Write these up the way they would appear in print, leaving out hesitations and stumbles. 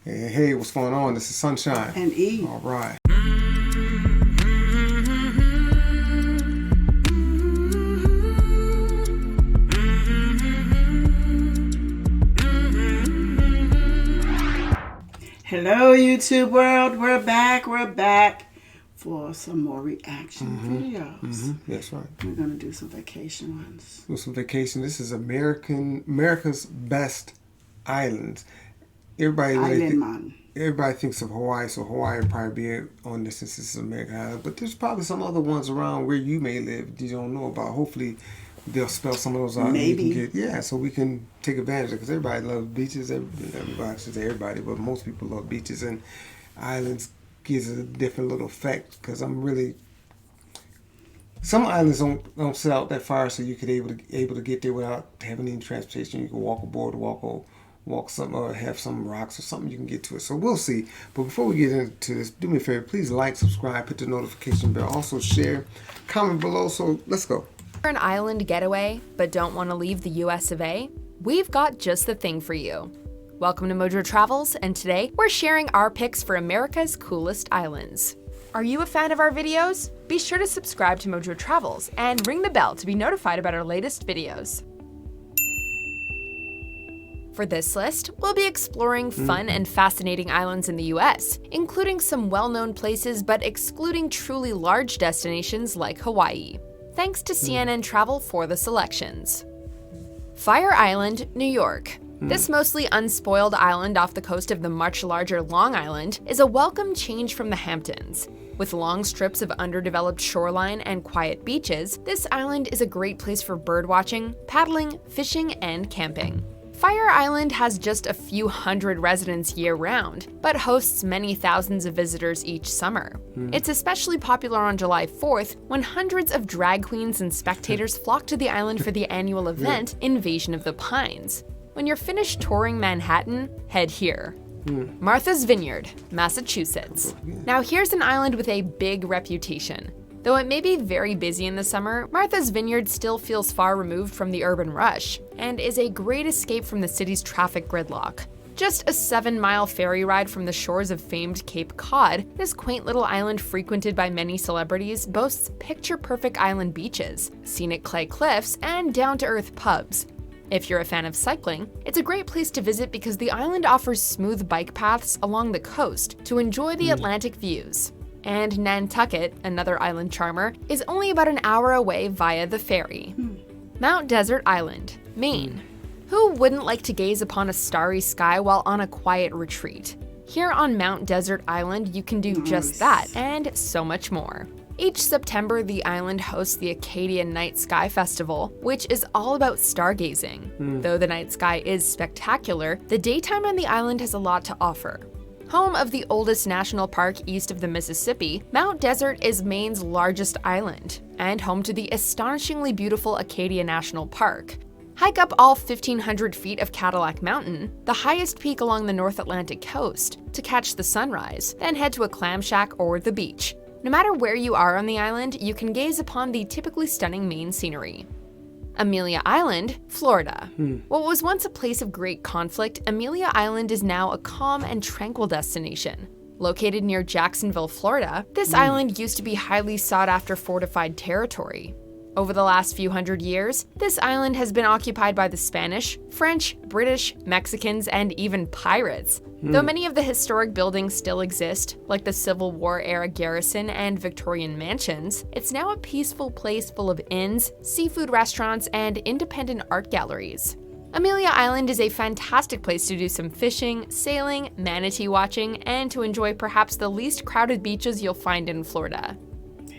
Hey, what's going on? This is Sunshine. And E. All right. Hello, YouTube world. We're back for some more reaction videos. That's right. We're going to do some vacation ones. Do some vacation. This is America's best islands. Everybody thinks of Hawaii, so Hawaii would probably be on this since this is American island. But there's probably some other ones around where you may live you don't know about. Hopefully, they'll spell some of those out. Maybe. So we can take advantage of it because everybody loves beaches. Everybody, but most people love beaches, and islands gives it a different little effect because some islands don't set out that far, so you could able to get there without having any transportation. You can walk aboard, walk some, or have some rocks or something you can get to it. So we'll see. But before we get into this, do me a favor, please like, subscribe, hit the notification bell, also share, comment below. So let's go. An island getaway, but don't want to leave the US of A? We've got just the thing for you. Welcome to MojoTravels, and today we're sharing our picks for America's coolest islands. Are you a fan of our videos? Be sure to subscribe to MojoTravels and ring the bell to be notified about our latest videos. For this list, we'll be exploring fun and fascinating islands in the US, including some well-known places but excluding truly large destinations like Hawaii. Thanks to CNN Travel for the selections. Fire Island, New York. This mostly unspoiled island off the coast of the much larger Long Island is a welcome change from the Hamptons. With long strips of underdeveloped shoreline and quiet beaches, this island is a great place for birdwatching, paddling, fishing, and camping. Fire Island has just a few hundred residents year-round, but hosts many thousands of visitors each summer. It's especially popular on July 4th, when hundreds of drag queens and spectators flock to the island for the annual event, Invasion of the Pines. When you're finished touring Manhattan, head here. Martha's Vineyard, Massachusetts. Now here's an island with a big reputation. Though it may be very busy in the summer, Martha's Vineyard still feels far removed from the urban rush, and is a great escape from the city's traffic gridlock. Just a 7-mile ferry ride from the shores of famed Cape Cod, this quaint little island frequented by many celebrities boasts picture-perfect island beaches, scenic clay cliffs, and down-to-earth pubs. If you're a fan of cycling, it's a great place to visit because the island offers smooth bike paths along the coast to enjoy the Atlantic views. And Nantucket, another island charmer, is only about an hour away via the ferry. Mount Desert Island, Maine. Who wouldn't like to gaze upon a starry sky while on a quiet retreat? Here on Mount Desert Island, you can do just that, and so much more. Each September, the island hosts the Acadian Night Sky Festival, which is all about stargazing. Though the night sky is spectacular, the daytime on the island has a lot to offer. Home of the oldest national park east of the Mississippi, Mount Desert is Maine's largest island, and home to the astonishingly beautiful Acadia National Park. Hike up all 1,500 feet of Cadillac Mountain, the highest peak along the North Atlantic coast, to catch the sunrise, then head to a clam shack or the beach. No matter where you are on the island, you can gaze upon the typically stunning Maine scenery. Amelia Island, Florida. What was once a place of great conflict, Amelia Island is now a calm and tranquil destination. Located near Jacksonville, Florida, this island used to be highly sought-after fortified territory. Over the last few hundred years, this island has been occupied by the Spanish, French, British, Mexicans, and even pirates. Though many of the historic buildings still exist, like the Civil War-era garrison and Victorian mansions, it's now a peaceful place full of inns, seafood restaurants, and independent art galleries. Amelia Island is a fantastic place to do some fishing, sailing, manatee watching, and to enjoy perhaps the least crowded beaches you'll find in Florida.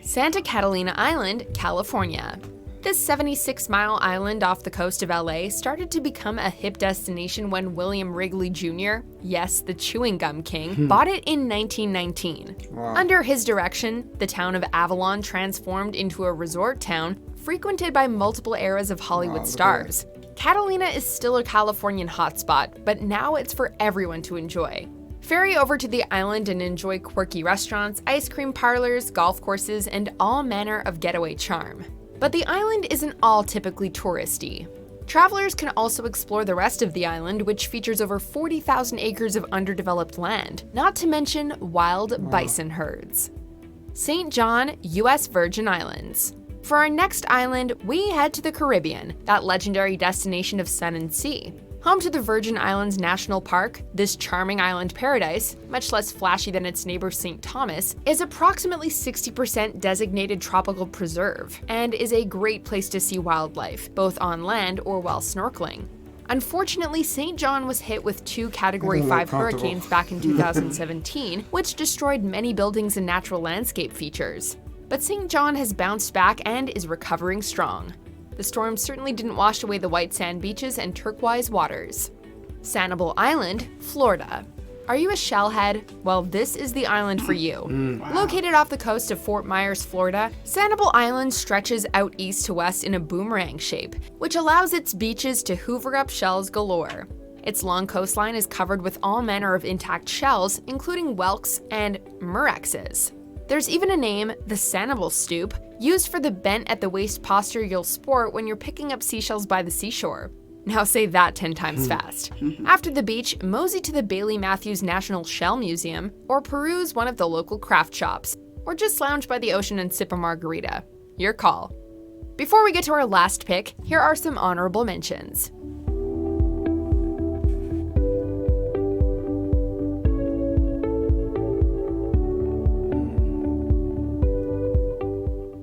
Santa Catalina Island, California. This 76-mile island off the coast of LA started to become a hip destination when William Wrigley Jr., yes, the chewing gum king, bought it in 1919. Under his direction, the town of Avalon transformed into a resort town frequented by multiple eras of Hollywood stars. Catalina is still a Californian hotspot, but now it's for everyone to enjoy. Ferry over to the island and enjoy quirky restaurants, ice cream parlors, golf courses, and all manner of getaway charm. But the island isn't all typically touristy. Travelers can also explore the rest of the island, which features over 40,000 acres of underdeveloped land, not to mention wild bison herds. St. John, U.S. Virgin Islands. For our next island, we head to the Caribbean, that legendary destination of sun and sea. Home to the Virgin Islands National Park, this charming island paradise, much less flashy than its neighbor St. Thomas, is approximately 60% designated tropical preserve and is a great place to see wildlife, both on land or while snorkeling. Unfortunately, St. John was hit with 2 Category 5 hurricanes back in 2017, which destroyed many buildings and natural landscape features. But St. John has bounced back and is recovering strong. The storm certainly didn't wash away the white sand beaches and turquoise waters. Sanibel Island, Florida. Are you a shellhead? Well, this is the island for you. Wow. Located off the coast of Fort Myers, Florida, Sanibel Island stretches out east to west in a boomerang shape, which allows its beaches to hoover up shells galore. Its long coastline is covered with all manner of intact shells, including whelks and murexes. There's even a name, the Sanibel Stoop, used for the bent-at-the-waist posture you'll sport when you're picking up seashells by the seashore. Now say that 10 times fast. After the beach, mosey to the Bailey Matthews National Shell Museum, or peruse one of the local craft shops, or just lounge by the ocean and sip a margarita. Your call. Before we get to our last pick, here are some honorable mentions.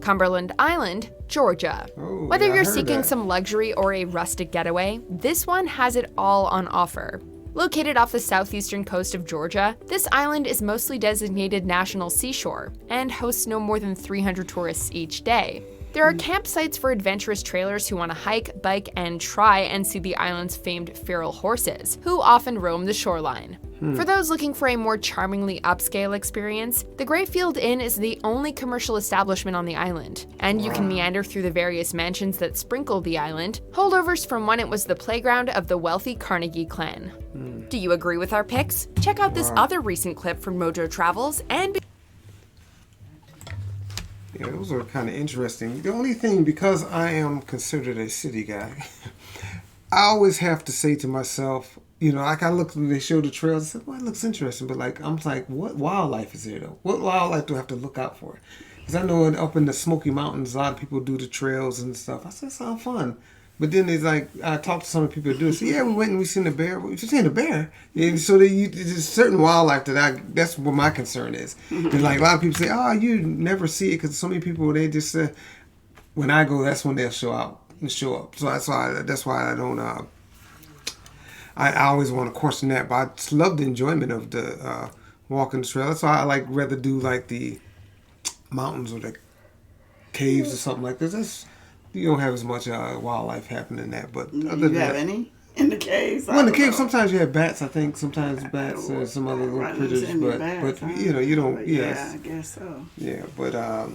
Cumberland Island, Georgia. Whether you're seeking some luxury or a rustic getaway, this one has it all on offer. Located off the southeastern coast of Georgia, this island is mostly designated National Seashore and hosts no more than 300 tourists each day. There are campsites for adventurous trailers who want to hike, bike, and try and see the island's famed feral horses, who often roam the shoreline. For those looking for a more charmingly upscale experience, the Greyfield Inn is the only commercial establishment on the island, and you can meander through the various mansions that sprinkle the island, holdovers from when it was the playground of the wealthy Carnegie clan. Do you agree with our picks? Check out this other recent clip from MojoTravels and Yeah, those are kind of interesting. The only thing, because I am considered a city guy, I always have to say to myself, like I look when they show the trails, I said, well, it looks interesting, but I'm like, what wildlife is there though? What wildlife do I have to look out for? Because I know up in the Smoky Mountains, a lot of people do the trails and stuff. I said, it sounds fun. But then it's like, I talked to some of the people that do it. Say, yeah, we went and we seen the bear. Well, you seen the bear? And so there's certain wildlife that's what my concern is. And like a lot of people say, oh, you never see it because so many people, they just say, when I go, that's when they'll show up. So that's why I don't, I always want to question that. But I just love the enjoyment of the walking the trail. That's why I rather do like the mountains or the caves or something like this. You don't have as much wildlife happening in that, but Do you have any in the caves? Well, in the caves, sometimes you have bats. I think sometimes bats or some other little critters, but you don't. Yes, I guess so. Yeah, but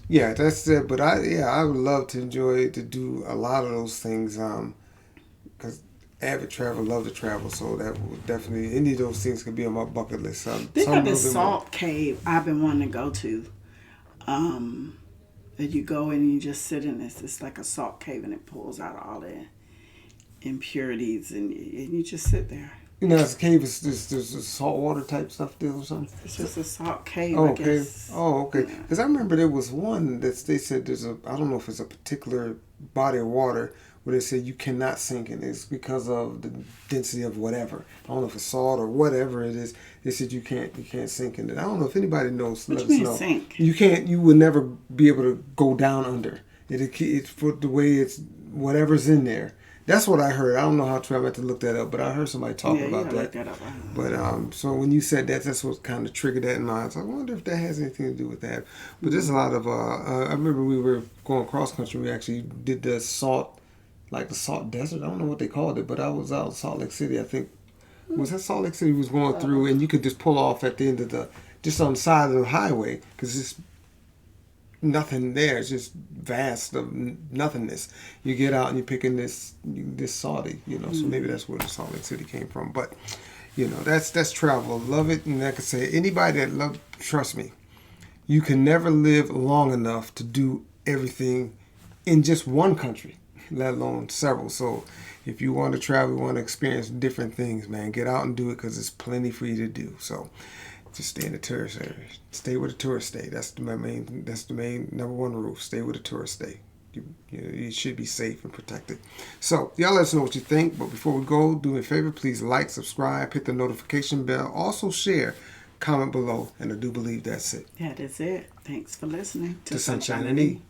yeah, that's it. But I would love to do a lot of those things because avid traveler, love to travel, so that would definitely any of those things could be on my bucket list. They got this salt cave I've been wanting to go to. That you go and you just sit in this. It's like a salt cave, and it pulls out all the impurities, and you just sit there. It's a cave. There's salt water type stuff there or something. It's just a salt cave. Oh, I guess. Oh, okay. Because I remember there was one that they said I don't know if it's a particular body of water where they said you cannot sink in. It's because of the density of whatever. I don't know if it's salt or whatever it is. They said you can't sink in it. I don't know if anybody knows. What do you mean sink? You can't. You would never be able to go down under. It's for the way it's whatever's in there. That's what I heard. I don't know how true. I had to look that up, but I heard somebody talking about that. Look that up. But so when you said that, that's what kind of triggered that in my mind. So I wonder if that has anything to do with that. But there's a lot of. I remember we were going cross country. We actually did the salt desert. I don't know what they called it, but I was out in Salt Lake City. I think was that Salt Lake City was going through, and you could just pull off at the end of just on the side of the highway because it's nothing there. It's just vast of nothingness. You get out and you're picking this salty, So maybe that's where the Salt Lake City came from. But that's travel. Love it, and like I say, anybody that trust me, you can never live long enough to do everything in just one country. let alone several. So if you want to travel, you want to experience different things, man, get out and do it because there's plenty for you to do. So just stay in the tourist area. Stay where the tourists stay. That's the main number one rule. Stay where the tourists stay. You should be safe and protected. So y'all let us know what you think. But before we go, do me a favor, please like, subscribe, hit the notification bell. Also share, comment below, and I do believe that's it. That is it. Thanks for listening To Sunshine and E.